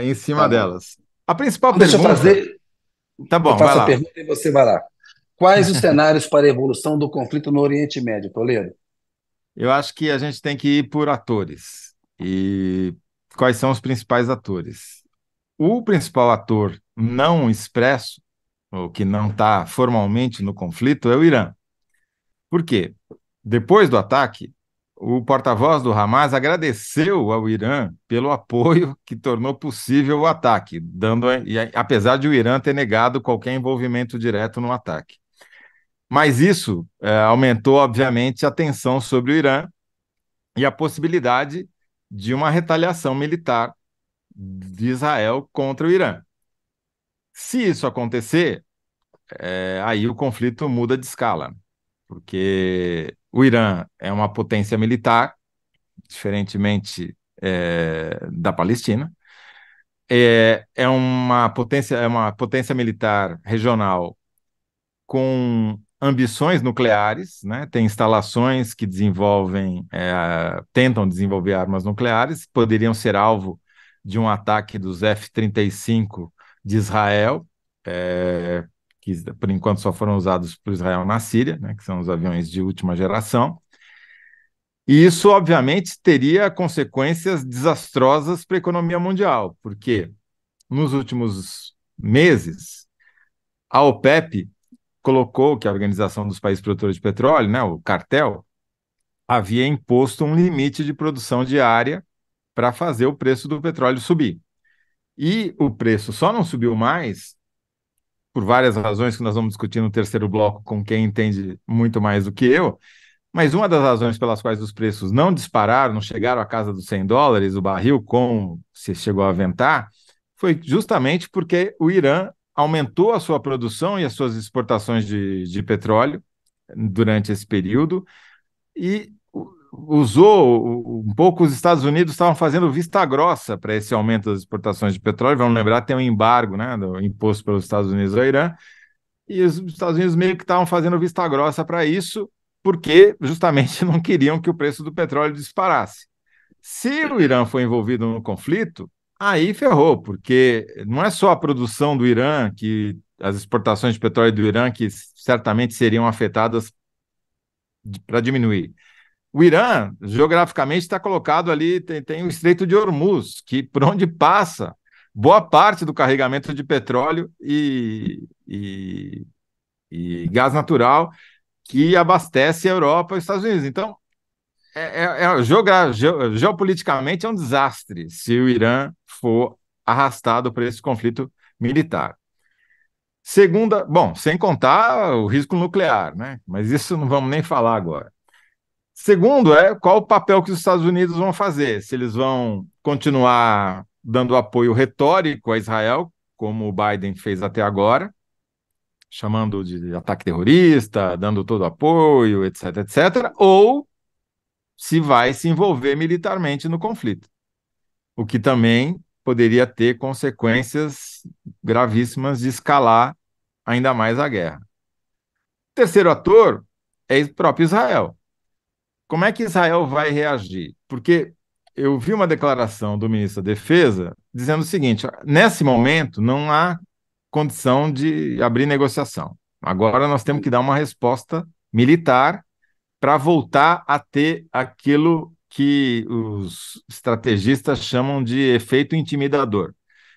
em cima Tá bom. delas. A principal Então, deixa eu pergunta, fazer, tá eu bom, vai faço a lá. pergunta e você vai lá. Quais os cenários para a evolução do conflito no Oriente Médio, Toledo? Eu acho que a gente tem que ir por atores. E quais são os principais atores? O principal ator não expresso, ou que não está formalmente no conflito, é o Irã. Por quê? Depois do ataque, o porta-voz do Hamas agradeceu ao Irã pelo apoio que tornou possível o ataque, apesar de o Irã ter negado qualquer envolvimento direto no ataque. Mas isso aumentou, obviamente, a tensão sobre o Irã e a possibilidade de uma retaliação militar de Israel contra o Irã. Se isso acontecer, aí o conflito muda de escala, porque o Irã é uma potência militar, diferentemente da Palestina, é uma potência militar regional com ambições nucleares, né? Tem instalações que tentam desenvolver armas nucleares, poderiam ser alvo de um ataque dos F-35 de Israel, é, que por enquanto só foram usados por Israel na Síria, né? Que são os aviões de última geração. E isso, obviamente, teria consequências desastrosas para a economia mundial, porque nos últimos meses, a OPEP colocou que a Organização dos Países Produtores de Petróleo, né, o cartel, havia imposto um limite de produção diária para fazer o preço do petróleo subir. E o preço só não subiu mais, por várias razões que nós vamos discutir no terceiro bloco com quem entende muito mais do que eu, mas uma das razões pelas quais os preços não dispararam, não chegaram à casa dos US$ 100 o barril, como se chegou a aventar, foi justamente porque o Irã aumentou a sua produção e as suas exportações de petróleo durante esse período e usou um pouco os Estados Unidos estavam fazendo vista grossa para esse aumento das exportações de petróleo. Vamos lembrar, tem um embargo, né, do imposto pelos Estados Unidos ao Irã, e os Estados Unidos meio que estavam fazendo vista grossa para isso, porque justamente não queriam que o preço do petróleo disparasse. Se o Irã for envolvido no conflito, aí ferrou, porque não é só a produção do Irã, que as exportações de petróleo do Irã que certamente seriam afetadas para diminuir. O Irã, geograficamente, está colocado ali, tem o Estreito de Hormuz, que por onde passa boa parte do carregamento de petróleo e gás natural que abastece a Europa e os Estados Unidos. Então, geopoliticamente é um desastre se o Irã for arrastado para esse conflito militar. Segunda, bom, sem contar o risco nuclear, né? Mas isso não vamos nem falar agora. Segundo, qual o papel que os Estados Unidos vão fazer? Se eles vão continuar dando apoio retórico a Israel, como o Biden fez até agora, chamando de ataque terrorista, dando todo apoio, etc, etc, ou se vai se envolver militarmente no conflito, o que também poderia ter consequências gravíssimas de escalar ainda mais a guerra. O terceiro ator é o próprio Israel. Como é que Israel vai reagir? Porque eu vi uma declaração do ministro da Defesa dizendo o seguinte: nesse momento não há condição de abrir negociação. Agora nós temos que dar uma resposta militar para voltar a ter aquilo que os estrategistas chamam de efeito intimidador.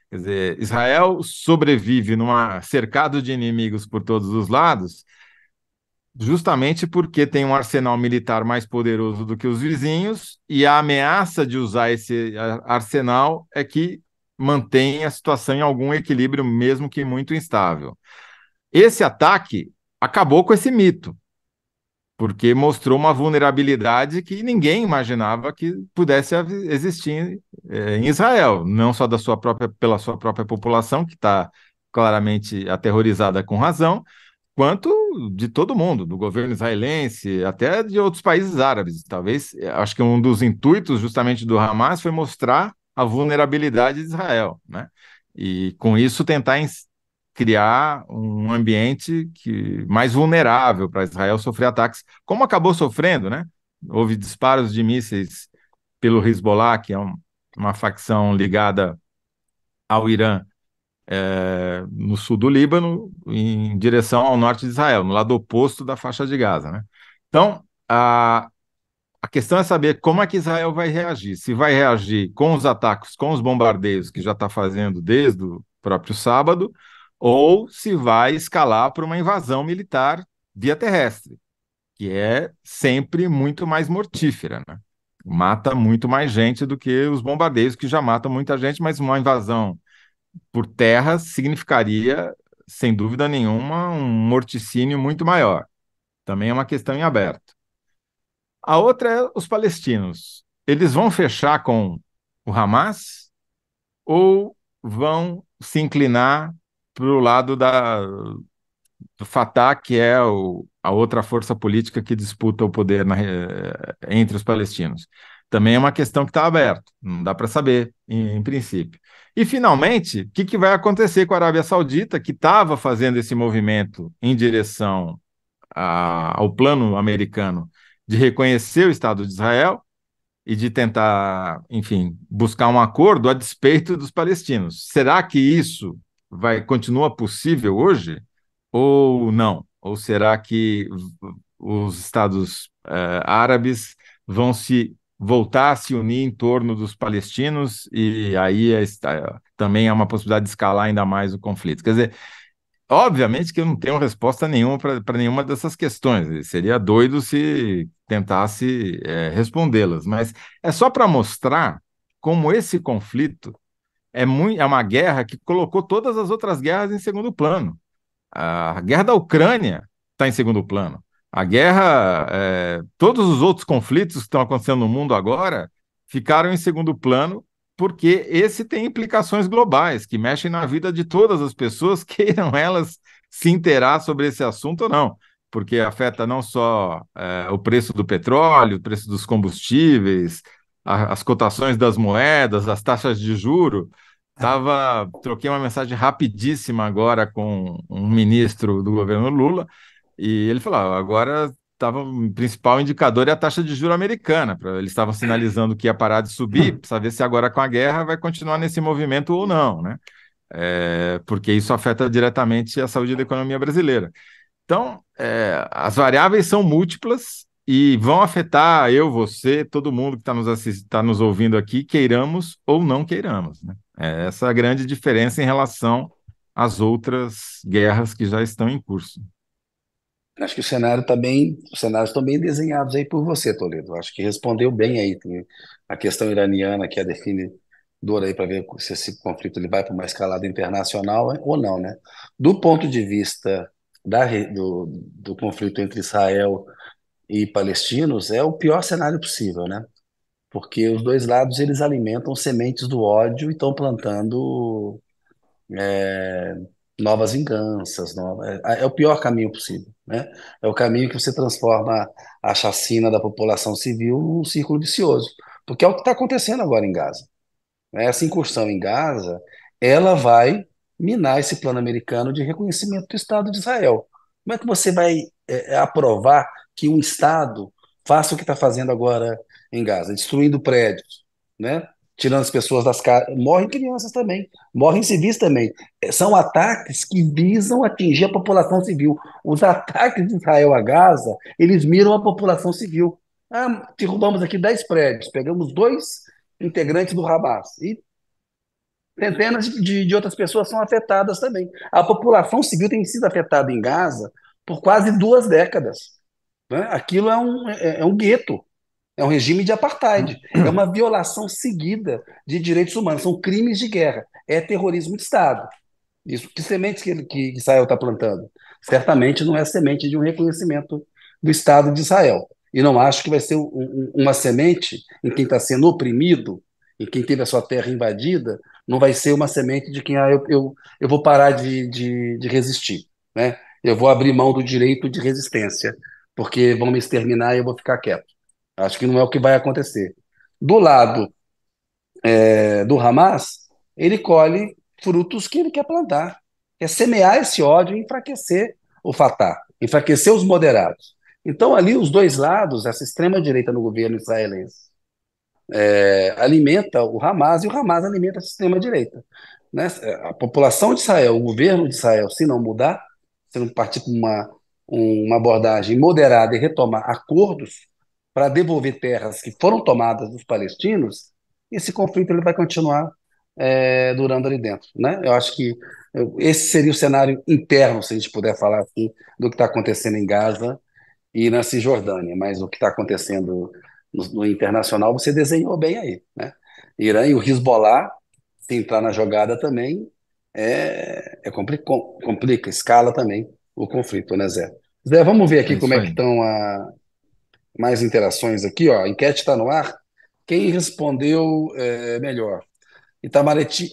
Quer dizer, Israel sobrevive numa cercado de inimigos por todos os lados, justamente porque tem um arsenal militar mais poderoso do que os vizinhos, e a ameaça de usar esse arsenal é que mantém a situação em algum equilíbrio, mesmo que muito instável. Esse ataque acabou com esse mito, porque mostrou uma vulnerabilidade que ninguém imaginava que pudesse existir em Israel, não só pela sua própria população, que está claramente aterrorizada com razão, quanto de todo mundo, do governo israelense, até de outros países árabes. Talvez, acho que um dos intuitos justamente do Hamas foi mostrar a vulnerabilidade de Israel, né? E com isso tentar criar um ambiente mais vulnerável para Israel sofrer ataques, como acabou sofrendo, né? Houve disparos de mísseis pelo Hezbollah, que é uma facção ligada ao Irã no sul do Líbano, em direção ao norte de Israel, no lado oposto da faixa de Gaza, né? Então, a questão é saber como é que Israel vai reagir. Se vai reagir com os ataques, com os bombardeios que já está fazendo desde o próprio sábado, ou se vai escalar para uma invasão militar via terrestre, que é sempre muito mais mortífera, né? Mata muito mais gente do que os bombardeios, que já matam muita gente, mas uma invasão por terra significaria, sem dúvida nenhuma, um morticínio muito maior. Também é uma questão em aberto. A outra é os palestinos. Eles vão fechar com o Hamas ou vão se inclinar para o lado do Fatah, que é a outra força política que disputa o poder entre os palestinos? Também é uma questão que está aberta, não dá para saber, em princípio. E, finalmente, o que vai acontecer com a Arábia Saudita, que estava fazendo esse movimento em direção ao plano americano de reconhecer o Estado de Israel e de tentar, enfim, buscar um acordo a despeito dos palestinos. Será que isso continua possível hoje ou não? Ou será que os Estados árabes vão se voltar a se unir em torno dos palestinos e aí também é uma possibilidade de escalar ainda mais o conflito? Quer dizer, obviamente que eu não tenho resposta nenhuma para nenhuma dessas questões. Seria doido se tentasse respondê-las, mas é só para mostrar como esse conflito é uma guerra que colocou todas as outras guerras em segundo plano. A guerra da Ucrânia está em segundo plano. A guerra, todos os outros conflitos que estão acontecendo no mundo agora ficaram em segundo plano, porque esse tem implicações globais que mexem na vida de todas as pessoas, queiram elas se inteirar sobre esse assunto ou não, porque afeta não só o preço do petróleo, o preço dos combustíveis, as cotações das moedas, as taxas de juro. Troquei uma mensagem rapidíssima agora com um ministro do governo Lula, e ele falou: agora o principal indicador é a taxa de juros americana. Eles estavam sinalizando que ia parar de subir, precisa ver se agora com a guerra vai continuar nesse movimento ou não, né? Porque isso afeta diretamente a saúde da economia brasileira. Então, as variáveis são múltiplas e vão afetar eu, você, todo mundo que tá nos ouvindo aqui, queiramos ou não queiramos, né? Essa é a grande diferença em relação às outras guerras que já estão em curso. Acho que os cenários estão bem desenhados aí por você, Toledo. Acho que respondeu bem aí. Tem a questão iraniana, que é a definidora aí para ver se esse conflito ele vai para uma escalada internacional ou não, né? Do ponto de vista do conflito entre Israel e palestinos, é o pior cenário possível, né? Porque os dois lados eles alimentam sementes do ódio e estão plantando é, novas vinganças. É o pior caminho possível, né? É o caminho que você transforma a chacina da população civil num círculo vicioso, porque é o que está acontecendo agora em Gaza, né? Essa incursão em Gaza, ela vai minar esse plano americano de reconhecimento do Estado de Israel. Como é que você vai aprovar que um Estado faça o que está fazendo agora em Gaza, destruindo prédios, né? Tirando as pessoas das casas, morrem crianças também, morrem civis também. São ataques que visam atingir a população civil. Os ataques de Israel a Gaza, eles miram a população civil. Derrubamos aqui 10 prédios, pegamos dois integrantes do Hamas. E centenas de outras pessoas são afetadas também. A população civil tem sido afetada em Gaza por quase 2 décadas, né? Aquilo é um gueto, é um regime de apartheid, é uma violação seguida de direitos humanos, são crimes de guerra, é terrorismo de Estado. Isso, que sementes que Israel está plantando? Certamente não é semente de um reconhecimento do Estado de Israel. E não acho que vai ser uma semente em quem está sendo oprimido, em quem teve a sua terra invadida, não vai ser uma semente de quem eu vou parar de resistir, né? Eu vou abrir mão do direito de resistência, porque vão me exterminar e eu vou ficar quieto. Acho que não é o que vai acontecer. Do lado do Hamas, ele colhe frutos que ele quer plantar. É semear esse ódio e enfraquecer o Fatah, enfraquecer os moderados. Então, ali, os dois lados, essa extrema-direita no governo israelense alimenta o Hamas e o Hamas alimenta a extrema-direita, né? A população de Israel, o governo de Israel, se não mudar, se não partir para uma abordagem moderada e retomar acordos para devolver terras que foram tomadas dos palestinos, esse conflito ele vai continuar durando ali dentro, né? Eu acho que esse seria o cenário interno, se a gente puder falar assim, do que está acontecendo em Gaza e na Cisjordânia, mas o que está acontecendo no internacional você desenhou bem aí, né? Irã e o Hezbollah, se entrar na jogada também, complica, escala também o conflito, né, Zé? Zé, vamos ver É aqui como isso é que aí. estão mais interações aqui, ó. A enquete está no ar. Quem respondeu melhor? Itamaraty,